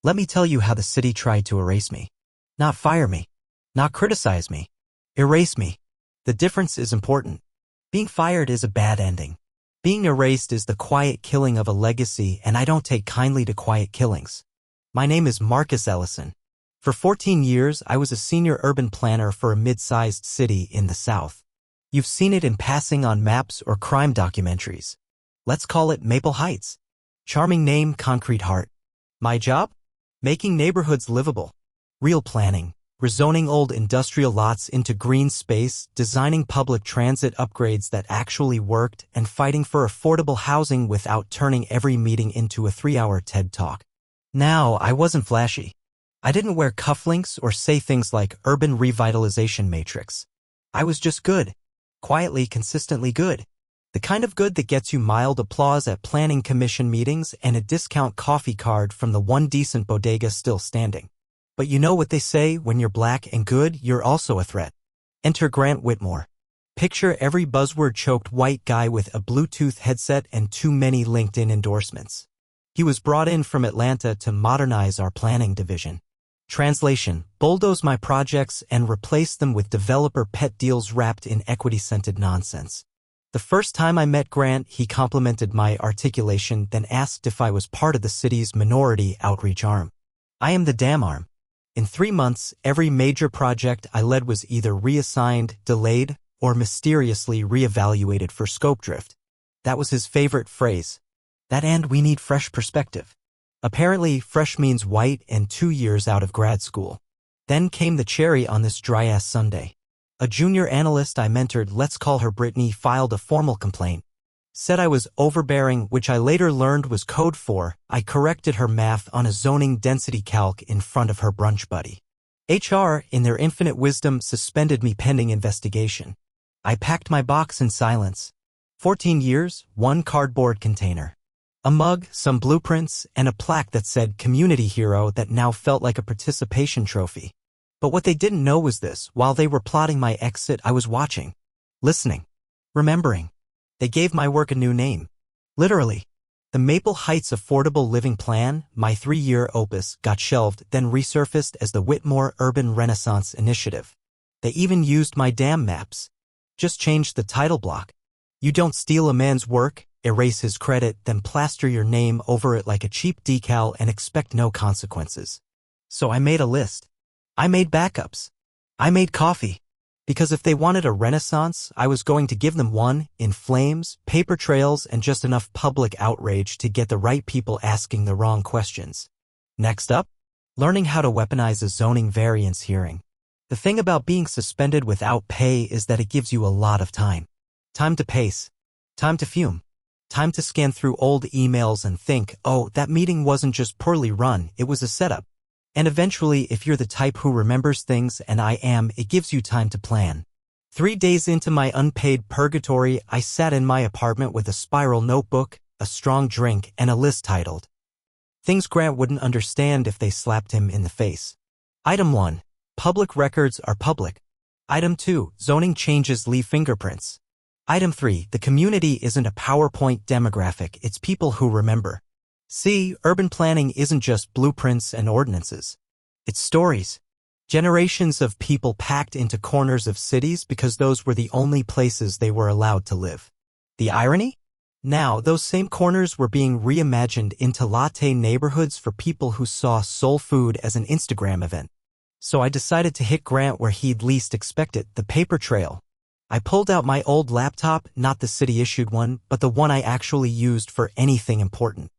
Let me tell you how the city tried to erase me. Not fire me. Not criticize me. Erase me. The difference is important. Being fired is a bad ending. Being erased is the quiet killing of a legacy, and I don't take kindly to quiet killings. My name is Marcus Ellison. For 14 years, I was a senior urban planner for a mid-sized city in the South. You've seen it in passing on maps or crime documentaries. Let's call it Maple Heights. Charming name, concrete heart. My job? Making neighborhoods livable. Real planning. Rezoning old industrial lots into green space, designing public transit upgrades that actually worked, and fighting for affordable housing without turning every meeting into a 3-hour TED Talk. Now, I wasn't flashy. I didn't wear cufflinks or say things like urban revitalization matrix. I was just good. Quietly, consistently good. The kind of good that gets you mild applause at planning commission meetings and a discount coffee card from the one decent bodega still standing. But you know what they say, when you're black and good, you're also a threat. Enter Grant Whitmore. Picture every buzzword-choked white guy with a Bluetooth headset and too many LinkedIn endorsements. He was brought in from Atlanta to modernize our planning division. Translation: bulldoze my projects and replace them with developer pet deals wrapped in equity-scented nonsense. The first time I met Grant, he complimented my articulation, then asked if I was part of the city's minority outreach arm. I am the damn arm. In 3 months, every major project I led was either reassigned, delayed, or mysteriously reevaluated for scope drift. That was his favorite phrase. That and we need fresh perspective. Apparently, fresh means white and 2 years out of grad school. Then came the cherry on this dry-ass Sunday. A junior analyst I mentored, let's call her Brittany, filed a formal complaint. Said I was overbearing, which I later learned was code for I corrected her math on a zoning density calc in front of her brunch buddy. HR, in their infinite wisdom, suspended me pending investigation. I packed my box in silence. 14 years, 1 cardboard container. A mug, some blueprints, and a plaque that said community hero that now felt like a participation trophy. But what they didn't know was this: while they were plotting my exit, I was watching, listening, remembering. They gave my work a new name. Literally. The Maple Heights Affordable Living Plan, my 3-year opus, got shelved, then resurfaced as the Whitmore Urban Renaissance Initiative. They even used my damn maps. Just changed the title block. You don't steal a man's work, erase his credit, then plaster your name over it like a cheap decal and expect no consequences. So I made a list. I made backups. I made coffee. Because if they wanted a renaissance, I was going to give them one, in flames, paper trails, and just enough public outrage to get the right people asking the wrong questions. Next up, learning how to weaponize a zoning variance hearing. The thing about being suspended without pay is that it gives you a lot of time. Time to pace. Time to fume. Time to scan through old emails and think, oh, that meeting wasn't just poorly run, it was a setup. And eventually, if you're the type who remembers things, and I am, it gives you time to plan. 3 days into my unpaid purgatory, I sat in my apartment with a spiral notebook, a strong drink, and a list titled, Things Grant Wouldn't Understand If They Slapped Him in the Face. Item 1. Public records are public. Item 2. Zoning changes leave fingerprints. Item 3. The community isn't a PowerPoint demographic, it's people who remember. See, urban planning isn't just blueprints and ordinances. It's stories. Generations of people packed into corners of cities because those were the only places they were allowed to live. The irony? Now, those same corners were being reimagined into latte neighborhoods for people who saw soul food as an Instagram event. So I decided to hit Grant where he'd least expect it, the paper trail. I pulled out my old laptop, not the city-issued one, but the one I actually used for anything important.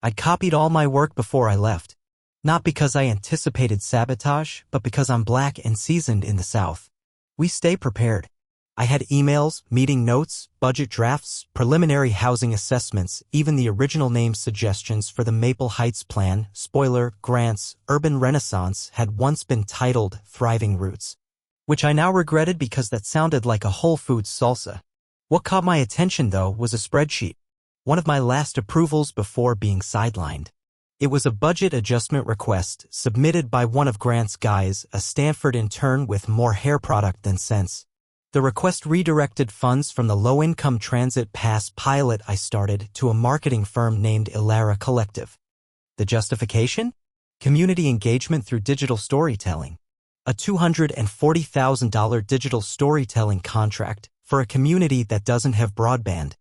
I'd copied all my work before I left. Not because I anticipated sabotage, but because I'm black and seasoned in the South. We stay prepared. I had emails, meeting notes, budget drafts, preliminary housing assessments, even the original name suggestions for the Maple Heights plan. Spoiler, Grant's Urban Renaissance had once been titled Thriving Roots, which I now regretted because that sounded like a Whole Foods salsa. What caught my attention, though, was a spreadsheet. One of my last approvals before being sidelined. It was a budget adjustment request submitted by one of Grant's guys, a Stanford intern with more hair product than sense. The request redirected funds from the low-income transit pass pilot I started to a marketing firm named Elara Collective. The justification? Community engagement through digital storytelling. A $240,000 digital storytelling contract for a community that doesn't have broadband.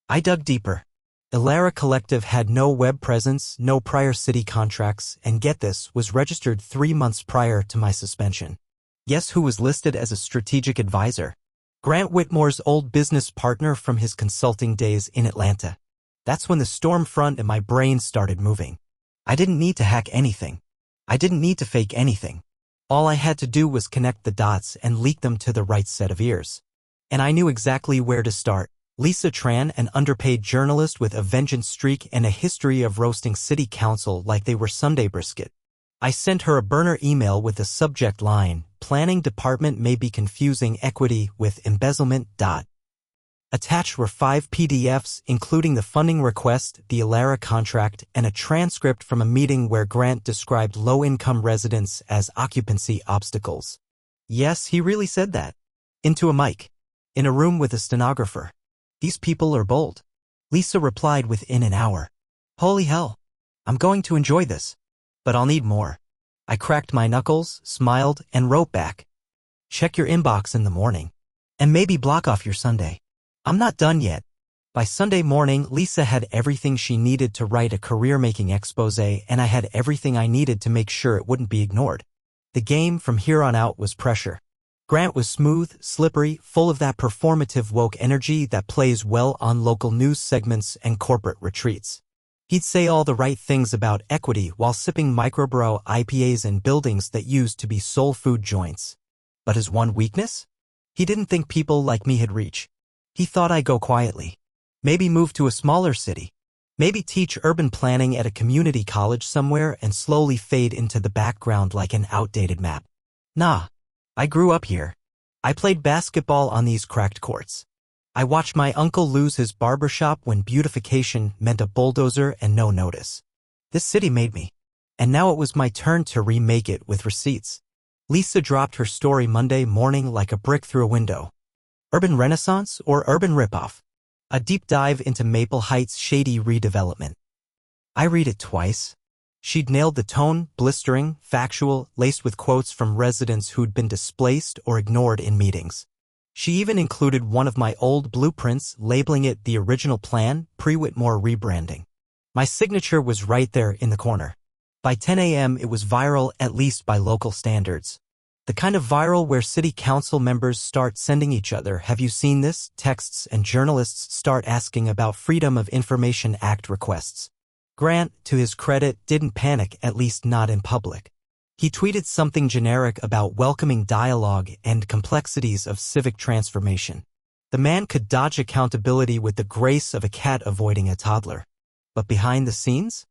I dug deeper. Elara Collective had no web presence, no prior city contracts, and get this, was registered 3 months prior to my suspension. Guess who was listed as a strategic advisor? Grant Whitmore's old business partner from his consulting days in Atlanta. That's when the storm front in my brain started moving. I didn't need to hack anything. I didn't need to fake anything. All I had to do was connect the dots and leak them to the right set of ears. And I knew exactly where to start. Lisa Tran, an underpaid journalist with a vengeance streak and a history of roasting city council like they were Sunday brisket. I sent her a burner email with the subject line, "Planning Department may be confusing equity with embezzlement." Attached were 5 PDFs, including the funding request, the Elara contract, and a transcript from a meeting where Grant described low-income residents as occupancy obstacles. Yes, he really said that. Into a mic. In a room with a stenographer. These people are bold. Lisa replied within an hour. Holy hell. I'm going to enjoy this. But I'll need more. I cracked my knuckles, smiled, and wrote back. Check your inbox in the morning. And maybe block off your Sunday. I'm not done yet. By Sunday morning, Lisa had everything she needed to write a career-making expose, and I had everything I needed to make sure it wouldn't be ignored. The game from here on out was pressure. Grant was smooth, slippery, full of that performative woke energy that plays well on local news segments and corporate retreats. He'd say all the right things about equity while sipping microbrew IPAs in buildings that used to be soul food joints. But his one weakness? He didn't think people like me had reach. He thought I'd go quietly. Maybe move to a smaller city. Maybe teach urban planning at a community college somewhere and slowly fade into the background like an outdated map. Nah. I grew up here. I played basketball on these cracked courts. I watched my uncle lose his barbershop when beautification meant a bulldozer and no notice. This city made me. And now it was my turn to remake it with receipts. Lisa dropped her story Monday morning like a brick through a window. Urban Renaissance or urban ripoff? A deep dive into Maple Heights' shady redevelopment. I read it twice. She'd nailed the tone, blistering, factual, laced with quotes from residents who'd been displaced or ignored in meetings. She even included one of my old blueprints, labeling it the original plan, pre-Whitmore rebranding. My signature was right there in the corner. By 10 a.m. it was viral, at least by local standards. The kind of viral where city council members start sending each other "Have you seen this?" texts and journalists start asking about Freedom of Information Act requests. Grant, to his credit, didn't panic, at least not in public. He tweeted something generic about welcoming dialogue and complexities of civic transformation. The man could dodge accountability with the grace of a cat avoiding a toddler. But behind the scenes?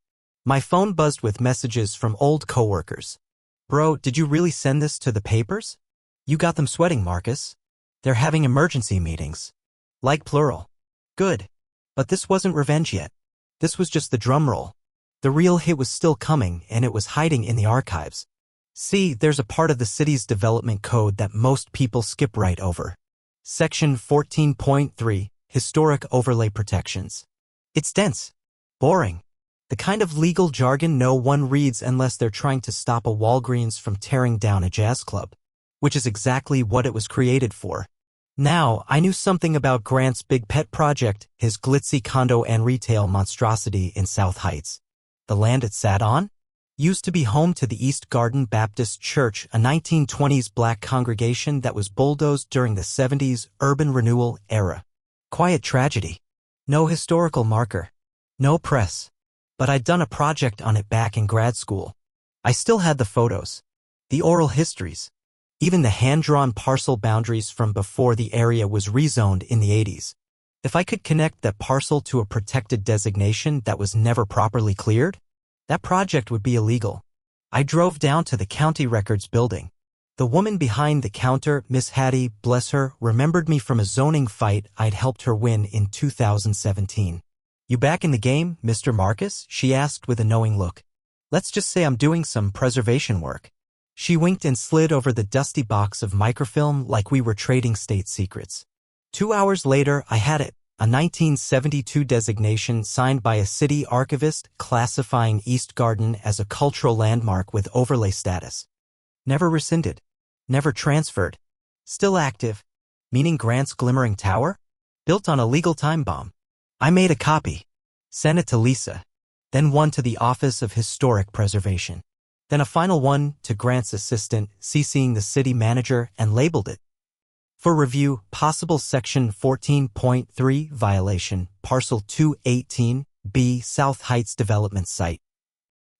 My phone buzzed with messages from old coworkers. Bro, did you really send this to the papers? You got them sweating, Marcus. They're having emergency meetings. Like plural. Good. But this wasn't revenge yet. This was just the drum roll. The real hit was still coming, and it was hiding in the archives. See, there's a part of the city's development code that most people skip right over. Section 14.3, Historic Overlay Protections. It's dense. Boring. The kind of legal jargon no one reads unless they're trying to stop a Walgreens from tearing down a jazz club. Which is exactly what it was created for. Now, I knew something about Grant's big pet project, his glitzy condo and retail monstrosity in South Heights. The land it sat on? Used to be home to the East Garden Baptist Church, a 1920s black congregation that was bulldozed during the 70s urban renewal era. Quiet tragedy. No historical marker. No press. But I'd done a project on it back in grad school. I still had the photos. The oral histories. Even the hand-drawn parcel boundaries from before the area was rezoned in the 80s. If I could connect that parcel to a protected designation that was never properly cleared, that project would be illegal. I drove down to the county records building. The woman behind the counter, Miss Hattie, bless her, remembered me from a zoning fight I'd helped her win in 2017. You back in the game, Mr. Marcus? She asked with a knowing look. Let's just say I'm doing some preservation work. She winked and slid over the dusty box of microfilm like we were trading state secrets. 2 hours later, I had it. a 1972 designation signed by a city archivist classifying East Garden as a cultural landmark with overlay status. Never rescinded. Never transferred. Still active. Meaning Grant's glimmering tower? Built on a legal time bomb. I made a copy. Sent it to Lisa. Then one to the Office of Historic Preservation. Then a final one to Grant's assistant, CCing the city manager, and labeled it. For review, possible Section 14.3 violation, Parcel 218B, South Heights Development Site.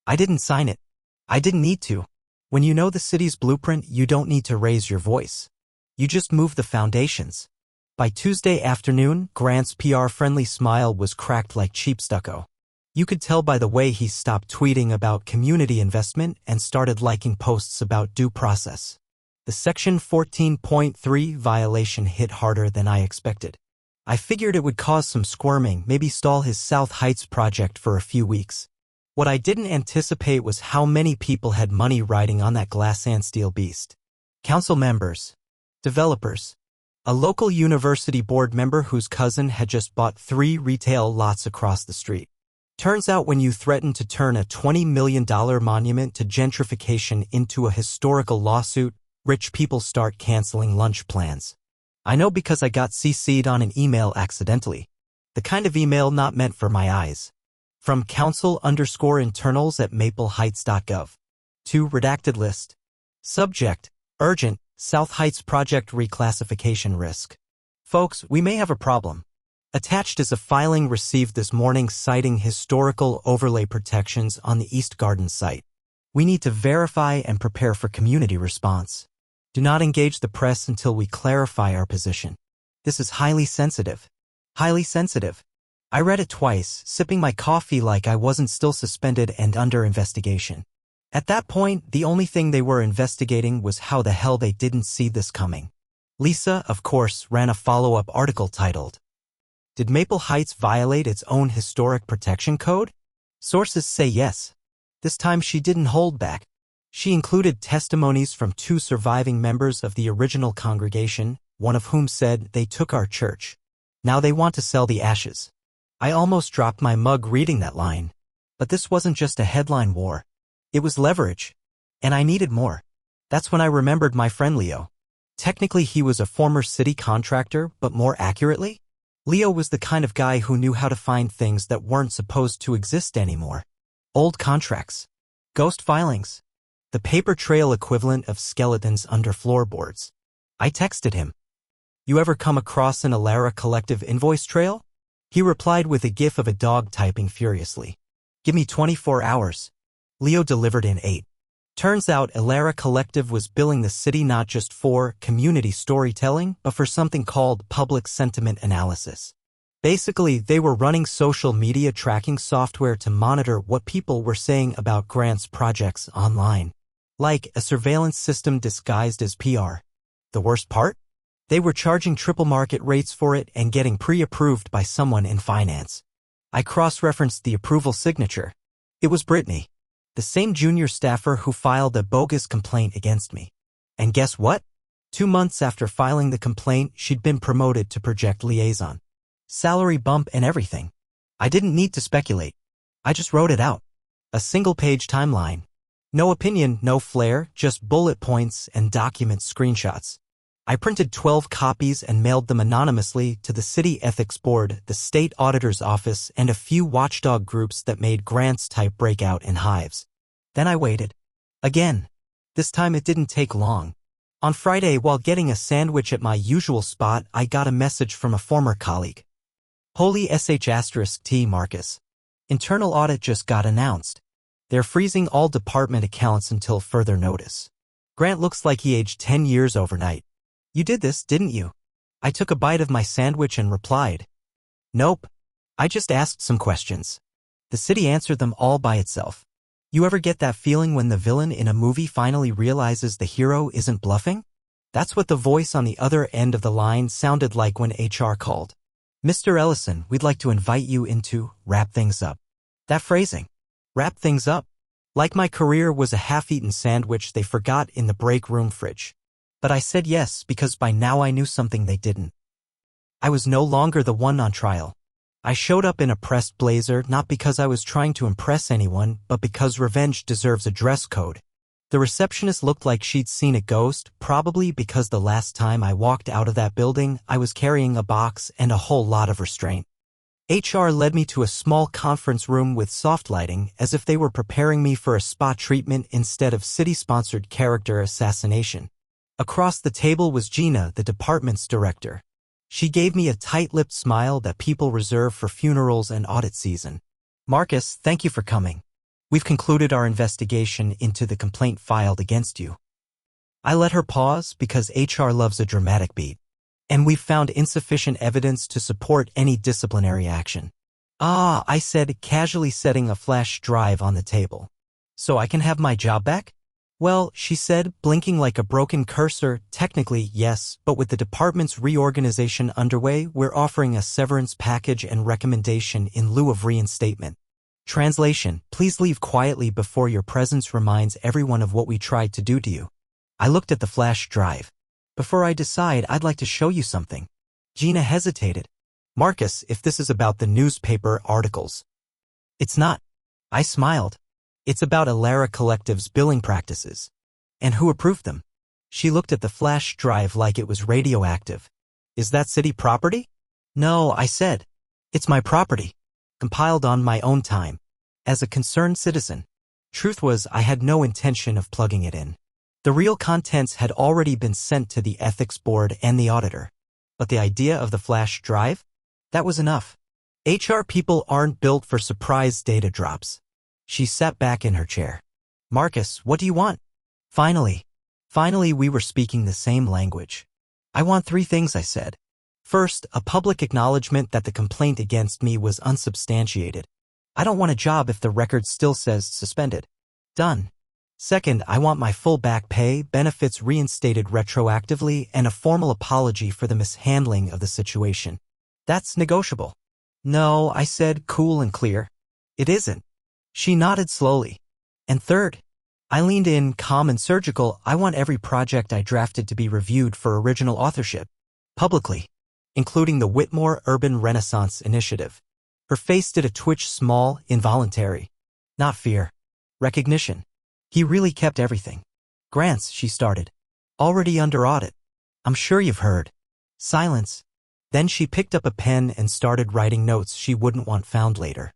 I didn't sign it. I didn't need to. When you know the city's blueprint, you don't need to raise your voice. You just move the foundations. By Tuesday afternoon, Grant's PR-friendly smile was cracked like cheap stucco. You could tell by the way he stopped tweeting about community investment and started liking posts about due process. The Section 14.3 violation hit harder than I expected. I figured it would cause some squirming, maybe stall his South Heights project for a few weeks. What I didn't anticipate was how many people had money riding on that glass and steel beast. Council members, developers, a local university board member whose cousin had just bought 3 retail lots across the street. Turns out when you threaten to turn a $20 million monument to gentrification into a historical lawsuit, rich people start canceling lunch plans. I know because I got CC'd on an email accidentally. The kind of email not meant for my eyes. From council_internals@mapleheights.gov. To redacted list. Subject, urgent, South Heights project reclassification risk. Folks, we may have a problem. Attached is a filing received this morning citing historical overlay protections on the East Garden site. We need to verify and prepare for community response. Do not engage the press until we clarify our position. This is highly sensitive. Highly sensitive. I read it twice, sipping my coffee like I wasn't still suspended and under investigation. At that point, the only thing they were investigating was how the hell they didn't see this coming. Lisa, of course, ran a follow-up article titled, "Did Maple Heights violate its own historic protection code?" Sources say yes. This time she didn't hold back. She included testimonies from 2 surviving members of the original congregation, one of whom said they took our church. Now they want to sell the ashes. I almost dropped my mug reading that line. But this wasn't just a headline war. It was leverage. And I needed more. That's when I remembered my friend Leo. Technically he was a former city contractor, but more accurately, Leo was the kind of guy who knew how to find things that weren't supposed to exist anymore. Old contracts. Ghost filings. The paper trail equivalent of skeletons under floorboards. I texted him. "You ever come across an Alara Collective invoice trail?" He replied with a gif of a dog typing furiously. "Give me 24 hours. Leo delivered in 8. Turns out Alara Collective was billing the city not just for community storytelling, but for something called public sentiment analysis. Basically, they were running social media tracking software to monitor what people were saying about Grant's projects online. Like a surveillance system disguised as PR. The worst part? They were charging triple market rates for it and getting pre-approved by someone in finance. I cross-referenced the approval signature. It was Brittany, the same junior staffer who filed a bogus complaint against me. And guess what? 2 months after filing the complaint, she'd been promoted to project liaison. Salary bump and everything. I didn't need to speculate. I just wrote it out. A single-page timeline. No opinion, no flair, just bullet points and document screenshots. I printed 12 copies and mailed them anonymously to the City Ethics Board, the State Auditor's Office, and a few watchdog groups that made Grants type break out in hives. Then I waited. Again. This time it didn't take long. On Friday, while getting a sandwich at my usual spot, I got a message from a former colleague. Holy *T Marcus. Internal audit just got announced. They're freezing all department accounts until further notice. Grant looks like he aged 10 years overnight. You did this, didn't you? I took a bite of my sandwich and replied. Nope. I just asked some questions. The city answered them all by itself. You ever get that feeling when the villain in a movie finally realizes the hero isn't bluffing? That's what the voice on the other end of the line sounded like when HR called. Mr. Ellison, we'd like to invite you in to wrap things up. That phrasing. Wrap things up. Like my career was a half-eaten sandwich they forgot in the break room fridge. But I said yes because by now I knew something they didn't. I was no longer the one on trial. I showed up in a pressed blazer not because I was trying to impress anyone, but because revenge deserves a dress code. The receptionist looked like she'd seen a ghost, probably because the last time I walked out of that building, I was carrying a box and a whole lot of restraint. HR led me to a small conference room with soft lighting, as if they were preparing me for a spa treatment instead of city-sponsored character assassination. Across the table was Gina, the department's director. She gave me a tight-lipped smile that people reserve for funerals and audit season. "Marcus, thank you for coming. We've concluded our investigation into the complaint filed against you." I let her pause because HR loves a dramatic beat. "And we've found insufficient evidence to support any disciplinary action." "Ah," I said, casually setting a flash drive on the table. "So I can have my job back?" "Well," she said, blinking like a broken cursor, "technically, yes, but with the department's reorganization underway, we're offering a severance package and recommendation in lieu of reinstatement. Translation: please leave quietly before your presence reminds everyone of what we tried to do to you." I looked at the flash drive. "Before I decide, I'd like to show you something." Gina hesitated. "Marcus, if this is about the newspaper articles." "It's not." I smiled. "It's about Elara Collective's billing practices." "And who approved them?" She looked at the flash drive like it was radioactive. "Is that city property?" "No," I said. "It's my property. Compiled on my own time. As a concerned citizen." Truth was, I had no intention of plugging it in. The real contents had already been sent to the ethics board and the auditor. But the idea of the flash drive? That was enough. HR people aren't built for surprise data drops. She sat back in her chair. "Marcus, what do you want?" Finally we were speaking the same language. "I want 3 things," I said. "First, a public acknowledgement that the complaint against me was unsubstantiated. I don't want a job if the record still says suspended. Done. Second, I want my full back pay, benefits reinstated retroactively, and a formal apology for the mishandling of the situation. That's negotiable." "No," I said, cool and clear. "It isn't." She nodded slowly. "And third," I leaned in, calm and surgical, "I want every project I drafted to be reviewed for original authorship. Publicly. Including the Whitmore Urban Renaissance Initiative." Her face did a twitch, small, involuntary. "Not fear. Recognition. He really kept everything." "Grants," she started. "Already under audit. I'm sure you've heard." Silence. Then she picked up a pen and started writing notes she wouldn't want found later.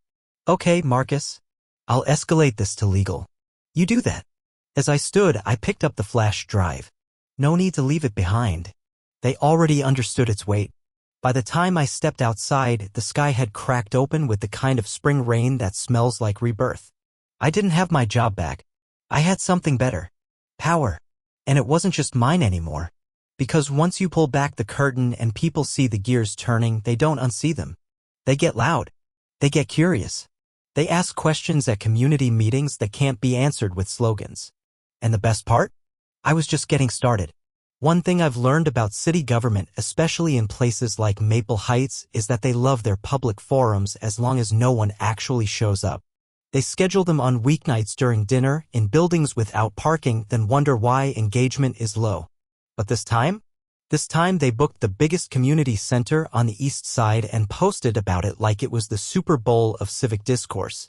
"Okay, Marcus. I'll escalate this to legal. You do that." As I stood, I picked up the flash drive. No need to leave it behind. They already understood its weight. By the time I stepped outside, the sky had cracked open with the kind of spring rain that smells like rebirth. I didn't have my job back. I had something better. Power. And it wasn't just mine anymore. Because once you pull back the curtain and people see the gears turning, they don't unsee them. They get loud. They get curious. They ask questions at community meetings that can't be answered with slogans. And the best part? I was just getting started. One thing I've learned about city government, especially in places like Maple Heights, is that they love their public forums as long as no one actually shows up. They schedule them on weeknights during dinner, in buildings without parking, then wonder why engagement is low. But this time they booked the biggest community center on the east side and posted about it like it was the Super Bowl of civic discourse.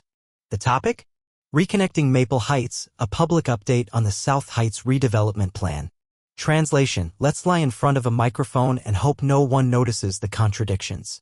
The topic? Reconnecting Maple Heights, a public update on the South Heights redevelopment plan. Translation: let's lie in front of a microphone and hope no one notices the contradictions.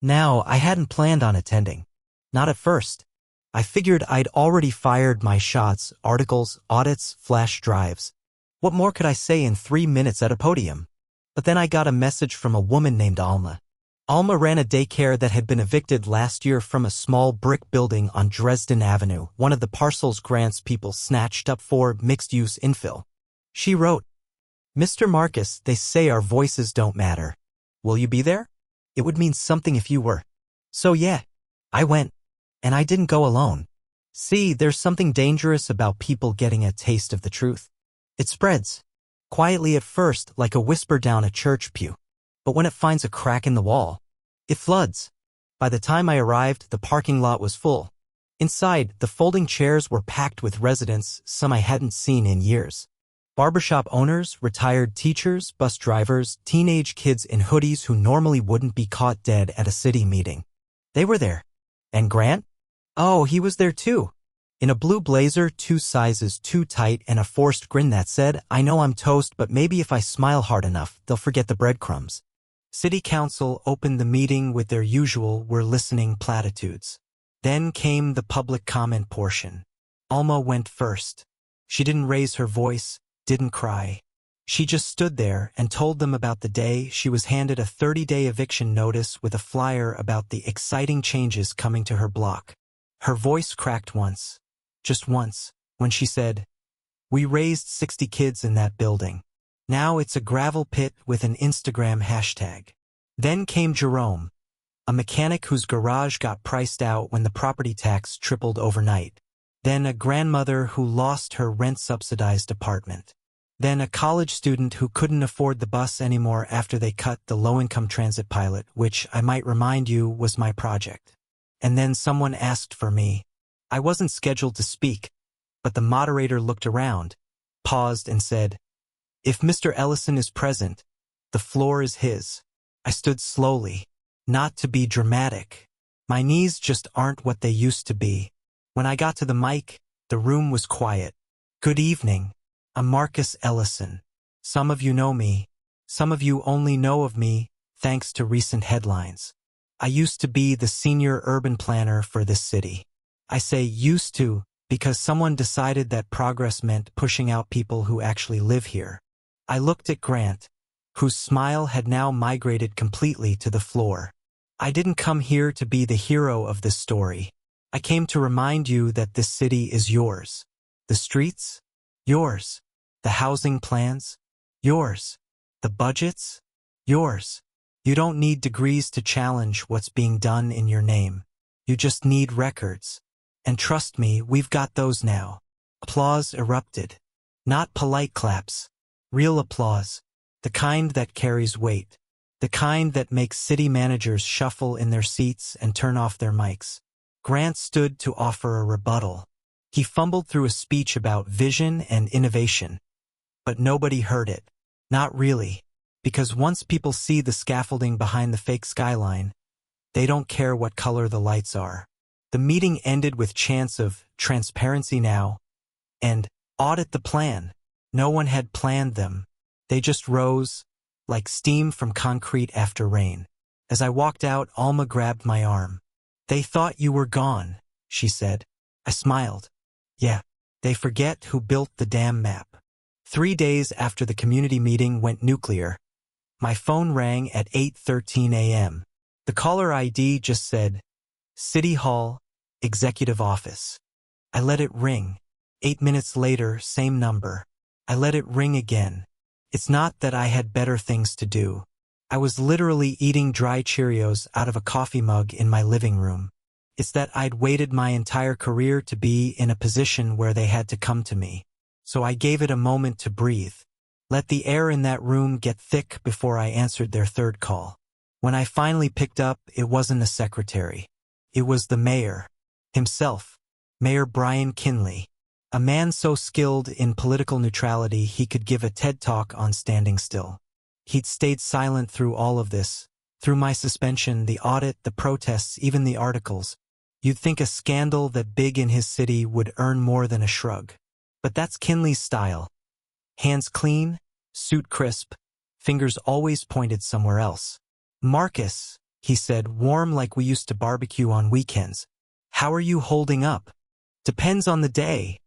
Now, I hadn't planned on attending. Not at first. I figured I'd already fired my shots, articles, audits, flash drives. What more could I say in 3 minutes at a podium? But then I got a message from a woman named Alma. Alma ran a daycare that had been evicted last year from a small brick building on Dresden Avenue, one of the parcels grants people snatched up for mixed-use infill. She wrote, "Mr. Marcus, they say our voices don't matter. Will you be there? It would mean something if you were." So yeah, I went. And I didn't go alone. See, there's something dangerous about people getting a taste of the truth. It spreads. Quietly at first, like a whisper down a church pew. But when it finds a crack in the wall, it floods. By the time I arrived, the parking lot was full. Inside, the folding chairs were packed with residents, some I hadn't seen in years. Barbershop owners, retired teachers, bus drivers, teenage kids in hoodies who normally wouldn't be caught dead at a city meeting. They were there. And Grant? Oh, he was there too. In a blue blazer, 2 sizes too tight, and a forced grin that said, "I know I'm toast, but maybe if I smile hard enough, they'll forget the breadcrumbs." City Council opened the meeting with their usual "we're listening" platitudes. Then came the public comment portion. Alma went first. She didn't raise her voice, didn't cry. She just stood there and told them about the day she was handed a 30-day eviction notice with a flyer about the exciting changes coming to her block. Her voice cracked once, just once, when she said, "We raised 60 kids in that building. Now it's a gravel pit with an Instagram hashtag." Then came Jerome, a mechanic whose garage got priced out when the property tax tripled overnight. Then a grandmother who lost her rent-subsidized apartment. Then a college student who couldn't afford the bus anymore after they cut the low-income transit pilot, which, I might remind you, was my project. And then someone asked for me. I wasn't scheduled to speak, but the moderator looked around, paused, and said, "If Mr. Ellison is present, the floor is his." I stood slowly, not to be dramatic. My knees just aren't what they used to be. When I got to the mic, the room was quiet. "Good evening. I'm Marcus Ellison. Some of you know me. Some of you only know of me thanks to recent headlines. I used to be the senior urban planner for this city. I say used to because someone decided that progress meant pushing out people who actually live here." I looked at Grant, whose smile had now migrated completely to the floor. "I didn't come here to be the hero of this story. I came to remind you that this city is yours. The streets? Yours. The housing plans? Yours. The budgets? Yours. You don't need degrees to challenge what's being done in your name. You just need records. And trust me, we've got those now." Applause erupted. Not polite claps. Real applause. The kind that carries weight. The kind that makes city managers shuffle in their seats and turn off their mics. Grant stood to offer a rebuttal. He fumbled through a speech about vision and innovation. But nobody heard it. Not really. Because once people see the scaffolding behind the fake skyline, they don't care what color the lights are. The meeting ended with chants of "transparency now" and "audit the plan." No one had planned them. They just rose, like steam from concrete after rain. As I walked out, Alma grabbed my arm. "They thought you were gone," she said. I smiled. "Yeah, they forget who built the damn map." 3 days after the community meeting went nuclear, my phone rang at 8:13 a.m. The caller ID just said, "City Hall, Executive Office." I let it ring. 8 minutes later, same number. I let it ring again. It's not that I had better things to do. I was literally eating dry Cheerios out of a coffee mug in my living room. It's that I'd waited my entire career to be in a position where they had to come to me. So I gave it a moment to breathe. Let the air in that room get thick before I answered their third call. When I finally picked up, it wasn't a secretary. It was the mayor himself, Mayor Brian Kinley. A man so skilled in political neutrality he could give a TED Talk on standing still. He'd stayed silent through all of this, through my suspension, the audit, the protests, even the articles. You'd think a scandal that big in his city would earn more than a shrug. But that's Kinley's style. Hands clean, suit crisp, fingers always pointed somewhere else. "Marcus," he said, warm like we used to barbecue on weekends. "How are you holding up?" "Depends on the day,"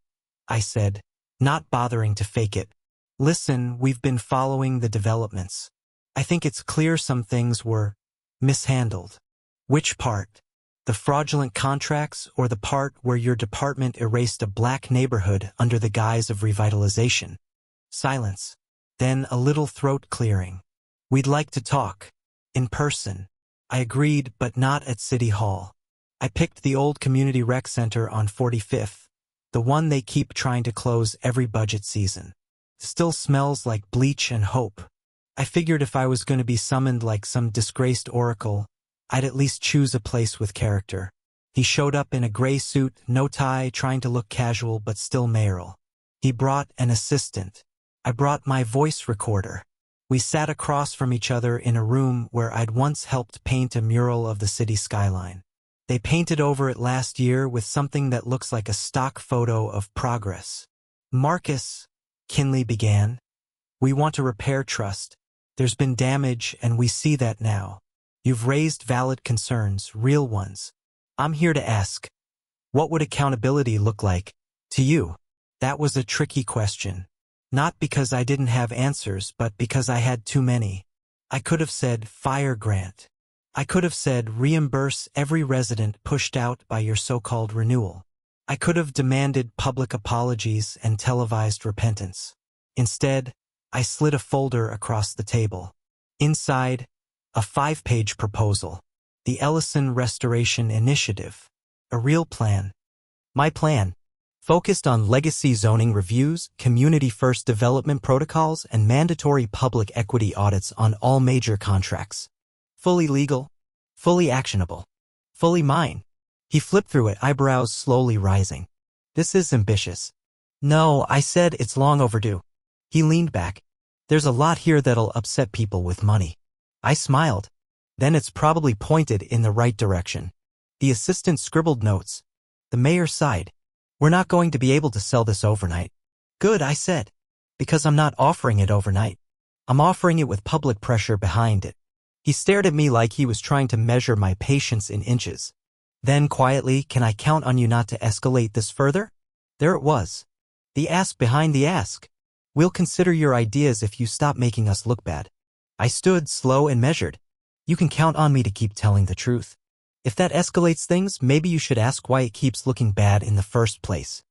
I said, not bothering to fake it. "Listen, we've been following the developments. I think it's clear some things were mishandled." "Which part? The fraudulent contracts or the part where your department erased a black neighborhood under the guise of revitalization?" Silence. Then a little throat clearing. "We'd like to talk. In person." I agreed, but not at City Hall. I picked the old community rec center on 45th, the one they keep trying to close every budget season. Still smells like bleach and hope. I figured if I was going to be summoned like some disgraced oracle, I'd at least choose a place with character. He showed up in a gray suit, no tie, trying to look casual but still mayoral. He brought an assistant. I brought my voice recorder. We sat across from each other in a room where I'd once helped paint a mural of the city skyline. They painted over it last year with something that looks like a stock photo of progress. Marcus, Kinley began, we want to repair trust. There's been damage and we see that now. You've raised valid concerns, real ones. I'm here to ask, what would accountability look like to you? That was a tricky question. Not because I didn't have answers, but because I had too many. I could have said, fire Grant. I could have said, reimburse every resident pushed out by your so-called renewal. I could have demanded public apologies and televised repentance. Instead, I slid a folder across the table. Inside, a 5-page proposal. The Ellison Restoration Initiative. A real plan. My plan. Focused on legacy zoning reviews, community-first development protocols, and mandatory public equity audits on all major contracts. Fully legal, fully actionable, fully mine. He flipped through it, eyebrows slowly rising. This is ambitious. No, I said it's long overdue. He leaned back. There's a lot here that'll upset people with money. I smiled. Then it's probably pointed in the right direction. The assistant scribbled notes. The mayor sighed. We're not going to be able to sell this overnight. Good, I said. Because I'm not offering it overnight. I'm offering it with public pressure behind it. He stared at me like he was trying to measure my patience in inches. Then quietly, can I count on you not to escalate this further? There it was. The ask behind the ask. We'll consider your ideas if you stop making us look bad. I stood slow and measured. You can count on me to keep telling the truth. If that escalates things, maybe you should ask why it keeps looking bad in the first place.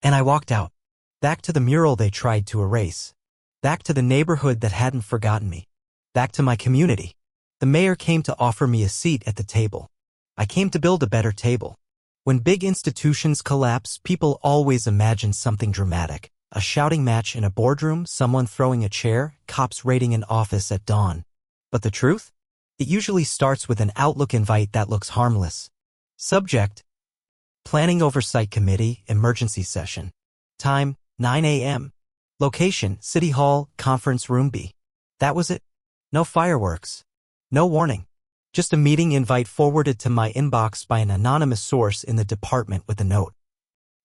And I walked out. Back to the mural they tried to erase. Back to the neighborhood that hadn't forgotten me. Back to my community. The mayor came to offer me a seat at the table. I came to build a better table. When big institutions collapse, people always imagine something dramatic. A shouting match in a boardroom, someone throwing a chair, cops raiding an office at dawn. But the truth? It usually starts with an Outlook invite that looks harmless. Subject: Planning Oversight Committee, Emergency Session. Time, 9 a.m. Location, City Hall, Conference Room B. That was it. No fireworks. No warning. Just a meeting invite forwarded to my inbox by an anonymous source in the department with a note.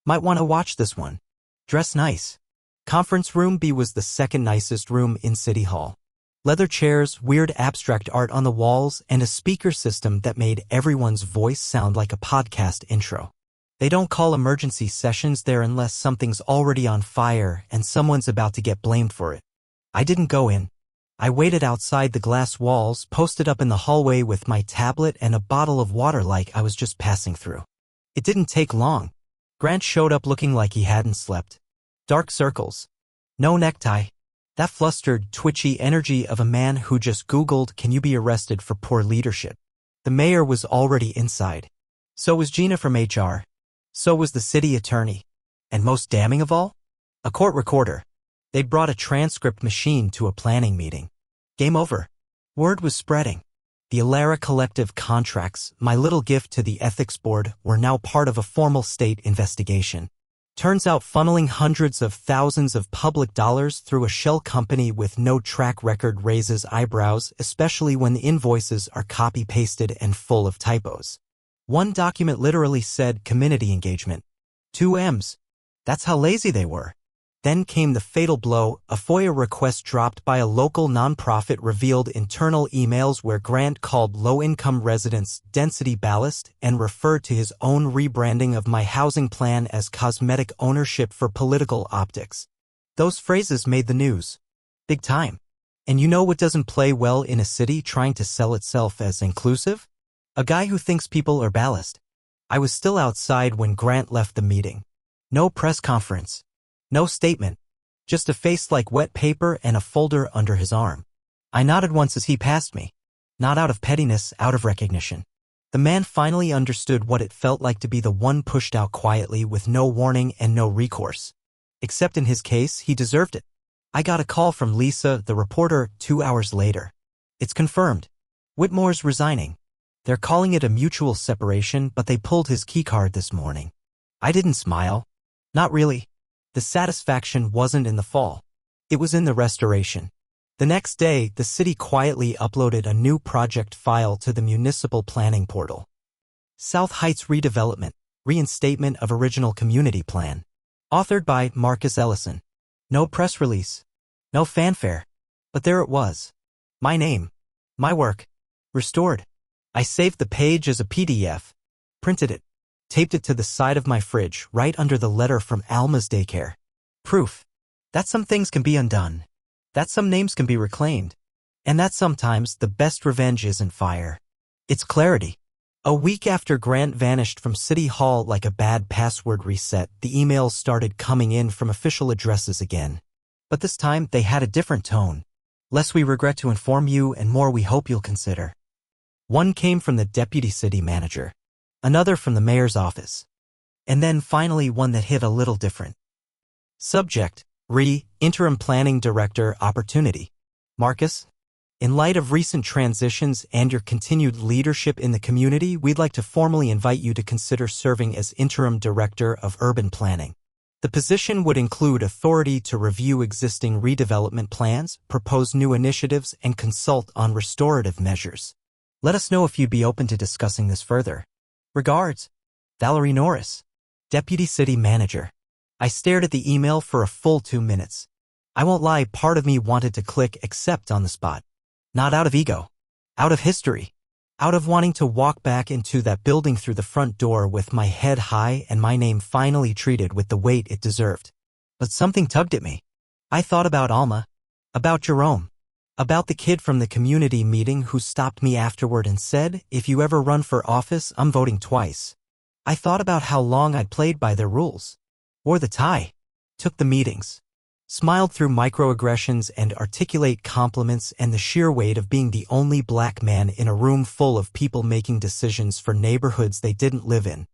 Might want to watch this one. Dress nice. Conference Room B was the second nicest room in City Hall. Leather chairs, weird abstract art on the walls, and a speaker system that made everyone's voice sound like a podcast intro. They don't call emergency sessions there unless something's already on fire and someone's about to get blamed for it. I didn't go in. I waited outside the glass walls, posted up in the hallway with my tablet and a bottle of water like I was just passing through. It didn't take long. Grant showed up looking like he hadn't slept. Dark circles. No necktie. That flustered, twitchy energy of a man who just Googled, "Can you be arrested for poor leadership?" The mayor was already inside. So was Gina from HR. So was the city attorney. And most damning of all? A court recorder. They'd brought a transcript machine to a planning meeting. Game over. Word was spreading. The Alara Collective contracts, my little gift to the ethics board, were now part of a formal state investigation. Turns out funneling hundreds of thousands of public dollars through a shell company with no track record raises eyebrows, especially when the invoices are copy-pasted and full of typos. One document literally said community engagement. 2 M's. That's how lazy they were. Then came the fatal blow. A FOIA request dropped by a local nonprofit revealed internal emails where Grant called low-income residents density ballast and referred to his own rebranding of my housing plan as cosmetic ownership for political optics. Those phrases made the news. Big time. And you know what doesn't play well in a city trying to sell itself as inclusive? A guy who thinks people are ballast. I was still outside when Grant left the meeting. No press conference. No statement. Just a face like wet paper and a folder under his arm. I nodded once as he passed me. Not out of pettiness, out of recognition. The man finally understood what it felt like to be the one pushed out quietly with no warning and no recourse. Except in his case, he deserved it. I got a call from Lisa, the reporter, 2 hours later. It's confirmed. Whitmore's resigning. They're calling it a mutual separation, but they pulled his keycard this morning. I didn't smile. Not really. The satisfaction wasn't in the fall. It was in the restoration. The next day, the city quietly uploaded a new project file to the municipal planning portal. South Heights Redevelopment, Reinstatement of Original Community Plan. Authored by Marcus Ellison. No press release. No fanfare. But there it was. My name. My work. Restored. I saved the page as a PDF. Printed it. Taped it to the side of my fridge, right under the letter from Alma's daycare. Proof. That some things can be undone. That some names can be reclaimed. And that sometimes the best revenge isn't fire. It's clarity. A week after Grant vanished from City Hall like a bad password reset, the emails started coming in from official addresses again. But this time, they had a different tone. Less we regret to inform you and more we hope you'll consider. One came from the deputy city manager. Another from the mayor's office. And then finally one that hit a little different. Subject: Interim Planning Director Opportunity. Marcus, in light of recent transitions and your continued leadership in the community, we'd like to formally invite you to consider serving as Interim Director of Urban Planning. The position would include authority to review existing redevelopment plans, propose new initiatives, and consult on restorative measures. Let us know if you'd be open to discussing this further. Regards, Valerie Norris, Deputy City Manager. I stared at the email for a full 2 minutes. I won't lie, part of me wanted to click accept on the spot. Not out of ego. Out of history. Out of wanting to walk back into that building through the front door with my head high and my name finally treated with the weight it deserved. But something tugged at me. I thought about Alma. About Jerome. About the kid from the community meeting who stopped me afterward and said, if you ever run for office, I'm voting twice. I thought about how long I'd played by their rules. Wore the tie. Took the meetings. Smiled through microaggressions and articulate compliments and the sheer weight of being the only black man in a room full of people making decisions for neighborhoods they didn't live in.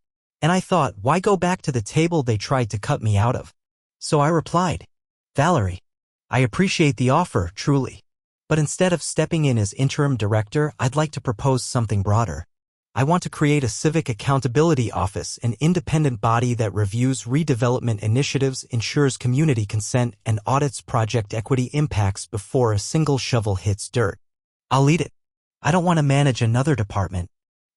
And I thought, why go back to the table they tried to cut me out of? So I replied, Valerie, I appreciate the offer, truly. But instead of stepping in as interim director, I'd like to propose something broader. I want to create a civic accountability office, an independent body that reviews redevelopment initiatives, ensures community consent, and audits project equity impacts before a single shovel hits dirt. I'll lead it. I don't want to manage another department.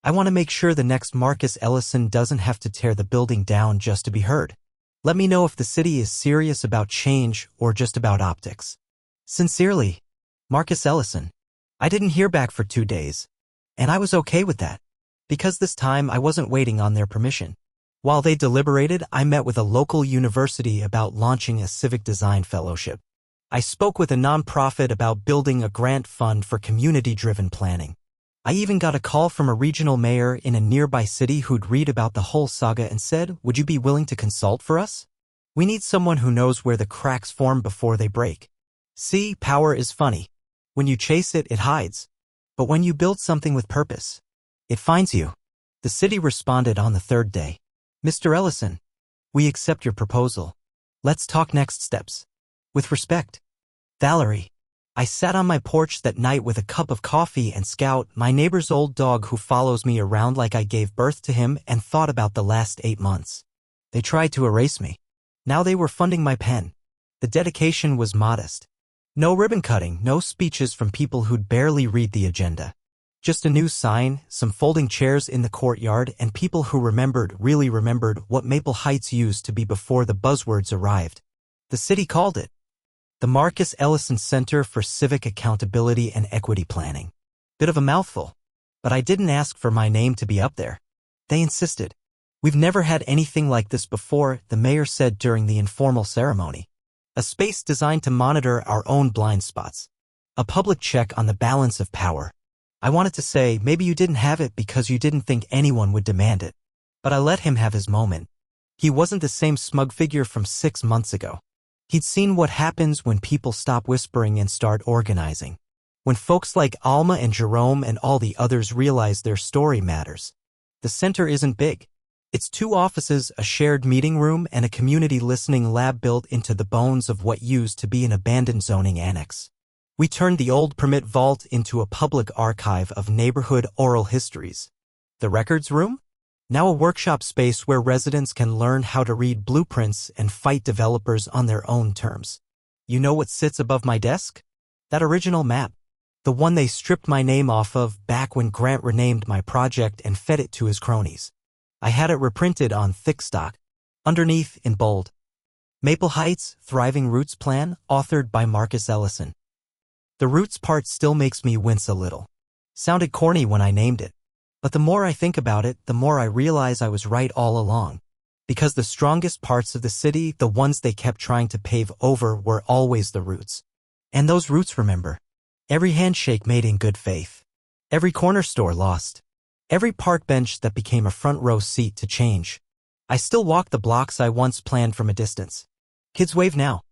I want to make sure the next Marcus Ellison doesn't have to tear the building down just to be heard. Let me know if the city is serious about change or just about optics. Sincerely, Marcus Ellison. I didn't hear back for 2 days. And I was okay with that. Because this time I wasn't waiting on their permission. While they deliberated, I met with a local university about launching a civic design fellowship. I spoke with a nonprofit about building a grant fund for community-driven planning. I even got a call from a regional mayor in a nearby city who'd read about the whole saga and said, would you be willing to consult for us? We need someone who knows where the cracks form before they break. See, power is funny. When you chase it, it hides. But when you build something with purpose, it finds you. The city responded on the 3rd day. Mr. Ellison, we accept your proposal. Let's talk next steps. With respect. Valerie. I sat on my porch that night with a cup of coffee and Scout, my neighbor's old dog who follows me around like I gave birth to him, and thought about the last 8 months. They tried to erase me. Now they were funding my pen. The dedication was modest. No ribbon cutting, no speeches from people who'd barely read the agenda. Just a new sign, some folding chairs in the courtyard, and people who really remembered what Maple Heights used to be before the buzzwords arrived. The city called it the Marcus Ellison Center for Civic Accountability and Equity Planning. Bit of a mouthful, but I didn't ask for my name to be up there. They insisted. We've never had anything like this before, the mayor said during the informal ceremony. A space designed to monitor our own blind spots. A public check on the balance of power. I wanted to say, maybe you didn't have it because you didn't think anyone would demand it. But I let him have his moment. He wasn't the same smug figure from 6 months ago. He'd seen what happens when people stop whispering and start organizing. When folks like Alma and Jerome and all the others realize their story matters. The center isn't big. It's 2 offices, a shared meeting room, and a community listening lab built into the bones of what used to be an abandoned zoning annex. We turned the old permit vault into a public archive of neighborhood oral histories. The records room? Now a workshop space where residents can learn how to read blueprints and fight developers on their own terms. You know what sits above my desk? That original map. The one they stripped my name off of back when Grant renamed my project and fed it to his cronies. I had it reprinted on thick stock. Underneath, in bold, Maple Heights, Thriving Roots Plan, authored by Marcus Ellison. The roots part still makes me wince a little. Sounded corny when I named it. But the more I think about it, the more I realize I was right all along. Because the strongest parts of the city, the ones they kept trying to pave over, were always the roots. And those roots remember. Every handshake made in good faith. Every corner store lost. Every park bench that became a front row seat to change. I still walk the blocks I once planned from a distance. Kids wave now.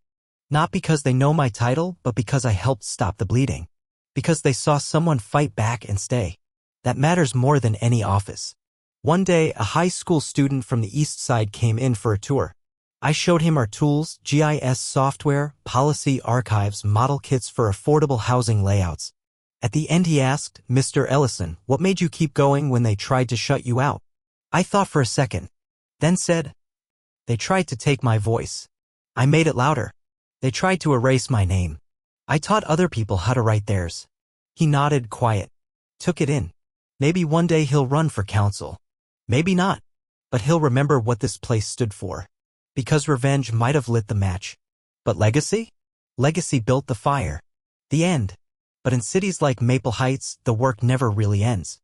Not because they know my title, but because I helped stop the bleeding. Because they saw someone fight back and stay. That matters more than any office. One day, a high school student from the east side came in for a tour. I showed him our tools, GIS software, policy archives, model kits for affordable housing layouts. At the end he asked, "Mr. Ellison, what made you keep going when they tried to shut you out?" I thought for a second, then said, "They tried to take my voice. I made it louder. They tried to erase my name. I taught other people how to write theirs." He nodded, quiet, took it in. Maybe one day he'll run for council. Maybe not. But he'll remember what this place stood for. Because revenge might have lit the match. But legacy? Legacy built the fire. The end. But in cities like Maple Heights, the work never really ends.